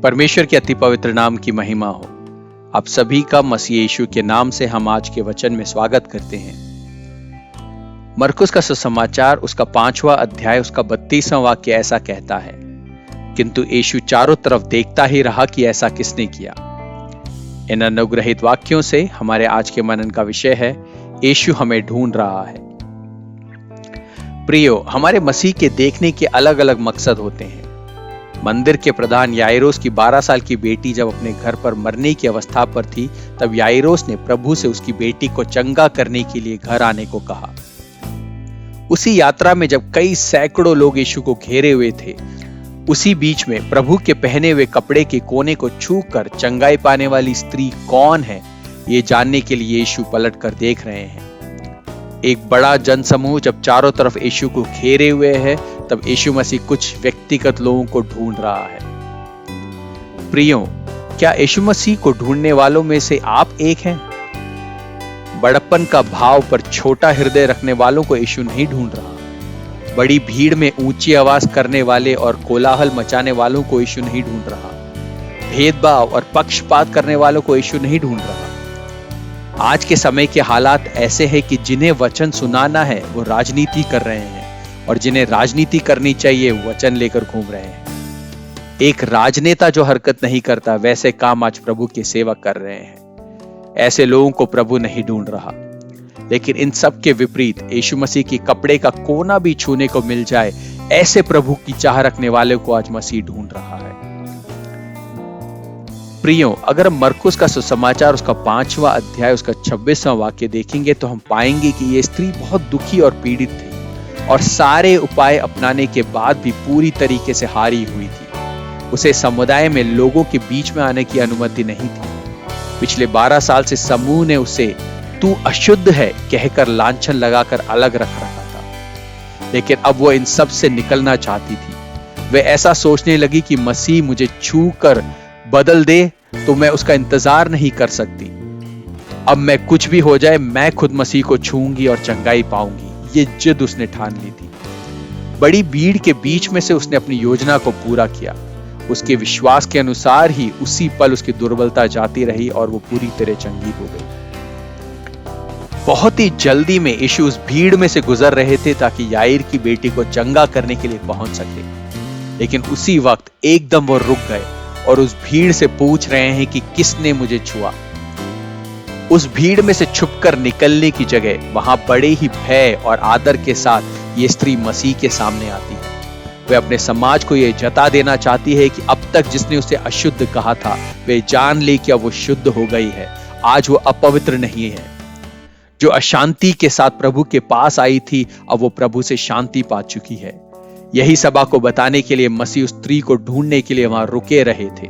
परमेश्वर के अति पवित्र नाम की महिमा हो। आप सभी का मसीह यीशु के नाम से हम आज के वचन में स्वागत करते हैं। मरकुस का सुसमाचार उसका 5वां अध्याय उसका 32वां वाक्य ऐसा कहता है, किंतु यीशु चारों तरफ देखता ही रहा कि ऐसा किसने किया। इन अनुग्रहित वाक्यों से हमारे आज के मनन का विषय है, यीशु हमें ढूंढ रहा है। प्रियो, हमारे मसीह के देखने के अलग अलग मकसद होते हैं। मंदिर के प्रधान याइरोस की 12 साल की बेटी जब अपने घर पर मरने की अवस्था पर थी, तब याइरोस ने प्रभु से उसकी बेटी को चंगा करने के लिए घर आने को कहा। उसी यात्रा में जब कई सैकड़ों लोग यीशु को घेरे हुए थे, उसी बीच में प्रभु के पहने हुए कपड़े के कोने को छूकर चंगाई पाने वाली स्त्री कौन है, ये जानने के लिए यीशु पलट कर देख रहे हैं। एक बड़ा जनसमूह जब चारों तरफ यीशु को घेरे हुए है, तब यीशु मसीह कुछ व्यक्तिगत लोगों को ढूंढ रहा है। प्रियो, क्या यीशु मसीह को ढूंढने वालों में से आप एक हैं? बड़प्पन का भाव पर छोटा हृदय रखने वालों को यीशु नहीं ढूंढ रहा। बड़ी भीड़ में ऊंची आवाज करने वाले और कोलाहल मचाने वालों को यीशु नहीं ढूंढ रहा। भेदभाव और पक्षपात करने वालों को यीशु नहीं ढूंढ रहा। आज के समय के हालात ऐसे हैं कि जिन्हें वचन सुनाना है वो राजनीति कर रहे हैं, और जिन्हें राजनीति करनी चाहिए वचन लेकर घूम रहे हैं। एक राजनेता जो हरकत नहीं करता, वैसे काम आज प्रभु के सेवक कर रहे हैं। ऐसे लोगों को प्रभु नहीं ढूंढ रहा। लेकिन इन सब के विपरीत यीशु मसीह की कपड़े का कोना भी छूने को मिल जाए, ऐसे प्रभु की चाह रखने वाले को आज मसीह ढूंढ रहा है। प्रियो, अगर हम मरकुस का सुसमाचार उसका 5वां अध्याय उसका 26वां वाक्य देखेंगे तो हम पाएंगे कि यह स्त्री बहुत दुखी और पीड़ित थी, और सारे उपाय अपनाने के बाद भी पूरी तरीके से हारी हुई थी। उसे समुदाय में लोगों के बीच में आने की अनुमति नहीं थी। पिछले 12 साल से समूह ने उसे तू अशुद्ध है कहकर लांछन लगाकर अलग रख रखा था। लेकिन अब वो इन सब से निकलना चाहती थी। वे ऐसा सोचने लगी कि मसीह मुझे छू कर बदल दे तो मैं उसका इंतजार नहीं कर सकती। अब मैं कुछ भी हो जाए, मैं खुद मसीह को छूंगी और चंगाई पाऊंगी। ये जिद उसने ठान ली थी। बड़ी भीड़ के बीच में से उसने अपनी योजना को पूरा किया। उसके विश्वास के अनुसार ही उसी पल उसकी दुर्बलता जाती रही और वो पूरी तरह चंगी हो गई। बहुत ही जल्दी में यीशु उस भीड़ में से गुजर रहे थे ताकि याईर की बेटी को चंगा करने के लिए पहुंच सके। लेकिन उसी वक्त एकदम वो रुक गए और उस भीड़ से पूछ रहे हैं कि किसने मुझे छुआ। उस भीड़ में से छुपकर निकलने की जगह वहां बड़े ही भय और आदर के साथ ये स्त्री मसीह के सामने आती है। वे अपने समाज को यह जता देना चाहती है कि अब तक जिसने उसे अशुद्ध कहा था, वे जान ले कि अब वो शुद्ध हो गई है। आज वो अपवित्र नहीं है। जो अशांति के साथ प्रभु के पास आई थी, अब वो प्रभु से शांति पा चुकी है। यही सभा को बताने के लिए मसीह उस स्त्री को ढूंढने के लिए वहां रुके रहे थे।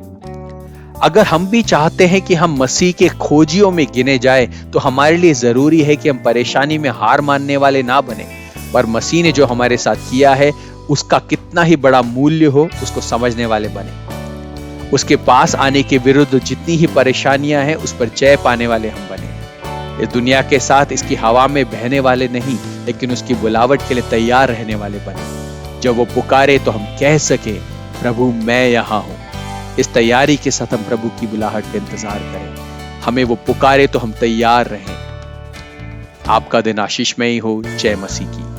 अगर हम भी चाहते हैं कि हम मसीह के खोजियों में गिने जाए, तो हमारे लिए जरूरी है कि हम परेशानी में हार मानने वाले ना बने, पर मसीह ने जो हमारे साथ किया है उसका कितना ही बड़ा मूल्य हो, उसको समझने वाले बने। उसके पास आने के विरुद्ध जितनी ही परेशानियां हैं, उस पर जय पाने वाले हम बने। इस दुनिया के साथ इसकी हवा में बहने वाले नहीं, लेकिन उसकी बुलावट के लिए तैयार रहने वाले बने। जब वो पुकारे तो हम कह सके, प्रभु मैं यहां हूं। इस तैयारी के साथ हम प्रभु की बुलाहट का इंतजार करें। हमें वो पुकारे तो हम तैयार रहें। आपका दिन आशीषमयी हो। जय मसीह की।